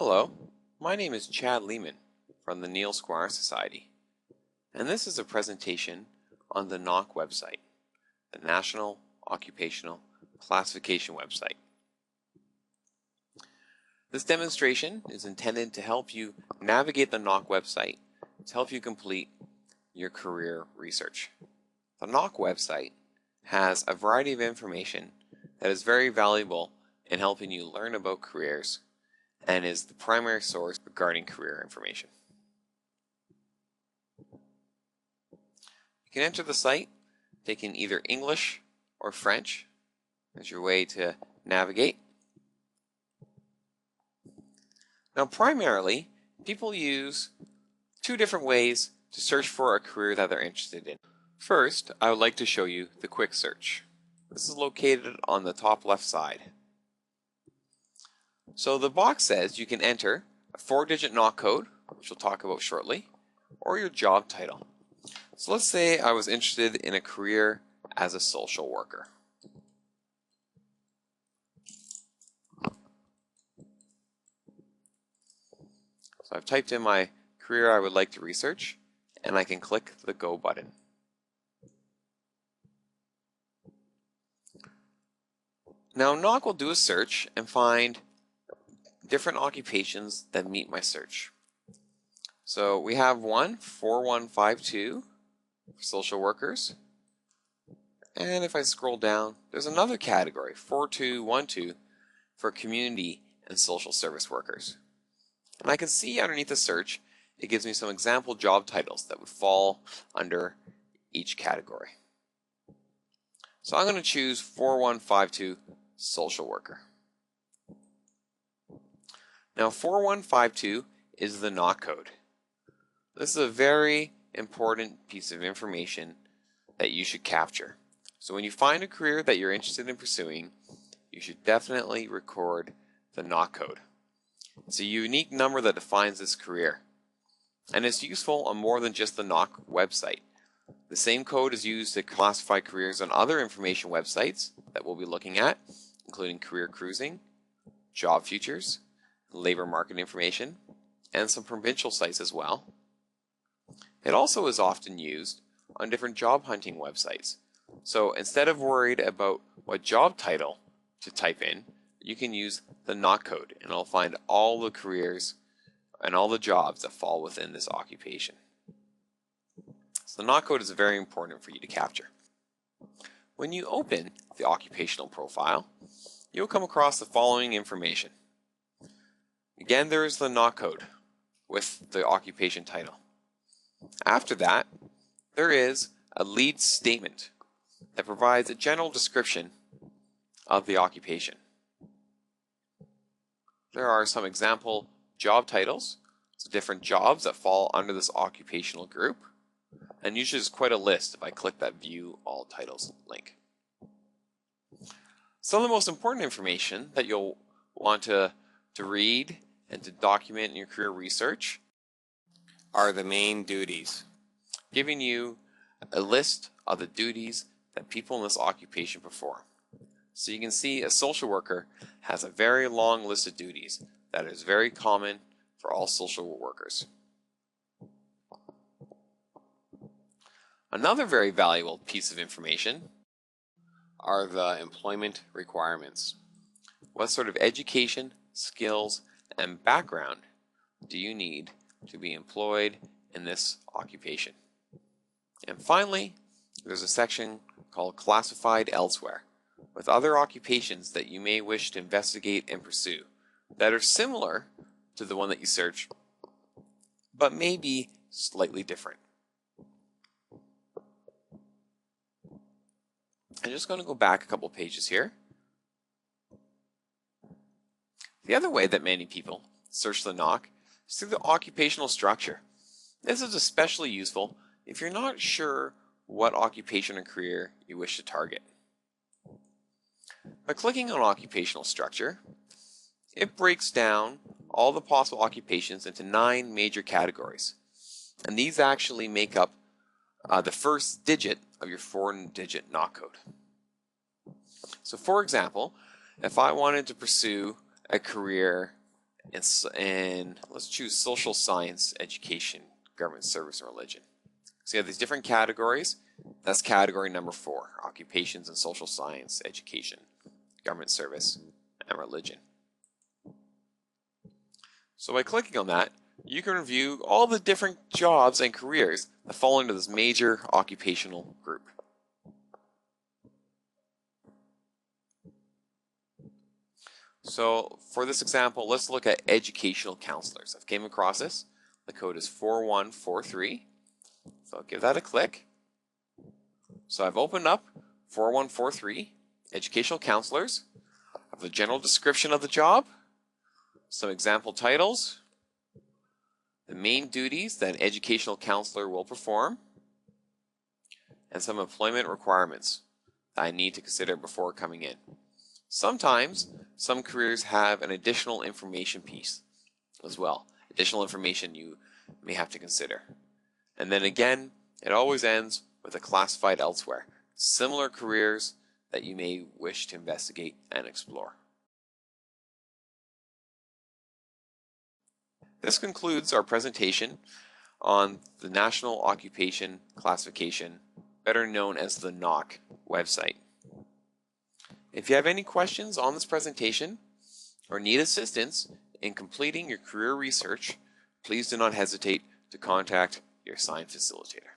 Hello, my name is Chad Lehman from the Neil Squire Society, and this is a presentation on the NOC website, the National Occupational Classification website. This demonstration is intended to help you navigate the NOC website to help you complete your career research. The NOC website has a variety of information that is very valuable in helping you learn about careers and is the primary source regarding career information. You can enter the site taking either English or French as your way to navigate. Now primarily, people use two different ways to search for a career that they're interested in. First, I would like to show you the quick search. This is located on the top left side. So the box says you can enter a 4-digit NOC code, which we'll talk about shortly, or your job title. So let's say I was interested in a career as a social worker. So I've typed in my career I would like to research, and I can click the Go button. Now NOC will do a search and find different occupations that meet my search. So we have 4152 for social workers, and if I scroll down, there's another category, 4212 for community and social service workers. And I can see underneath the search, it gives me some example job titles that would fall under each category. So I'm going to choose 4152 social worker. Now 4152 is the NOC code. This is a very important piece of information that you should capture. So when you find a career that you're interested in pursuing, you should definitely record the NOC code. It's a unique number that defines this career, and it's useful on more than just the NOC website. The same code is used to classify careers on other information websites that we'll be looking at, including Career Cruising, Job Futures, labor market information, and some provincial sites as well. It also is often used on different job hunting websites. So instead of worried about what job title to type in, you can use the NOC code, and it'll find all the careers and all the jobs that fall within this occupation. So the NOC code is very important for you to capture. When you open the occupational profile, you'll come across the following information. Again, there is the NOC code with the occupation title. After that, there is a lead statement that provides a general description of the occupation. There are some example job titles, so different jobs that fall under this occupational group, and usually there's quite a list if I click that View All Titles link. Some of the most important information that you'll want to read and to document in your career research are the main duties, giving you a list of the duties that people in this occupation perform. So you can see a social worker has a very long list of duties that is very common for all social workers. Another very valuable piece of information are the employment requirements. What sort of education, skills, and background do you need to be employed in this occupation? And finally, there's a section called Classified Elsewhere, with other occupations that you may wish to investigate and pursue that are similar to the one that you search, but may be slightly different. I'm just going to go back a couple pages here. The other way that many people search the NOC is through the occupational structure. This is especially useful if you're not sure what occupation or career you wish to target. By clicking on occupational structure, it breaks down all the possible occupations into 9 major categories. And these actually make up the first digit of your 4-digit NOC code. So for example, if I wanted to pursue a career and let's choose social science, education, government service, and religion. So you have these different categories. That's category number 4, occupations and social science, education, government service, and religion. So by clicking on that, you can review all the different jobs and careers that fall into this major occupational group. So for this example, let's look at educational counselors. I've came across this. The code is 4143. So I'll give that a click. So I've opened up 4143, educational counselors. I have a general description of the job, some example titles, the main duties that an educational counselor will perform, and some employment requirements that I need to consider before coming in. Sometimes some careers have an additional information piece as well, additional information you may have to consider. And then again, it always ends with a classified elsewhere, similar careers that you may wish to investigate and explore. This concludes our presentation on the National Occupation Classification, better known as the NOC website. If you have any questions on this presentation or need assistance in completing your career research, please do not hesitate to contact your assigned facilitator.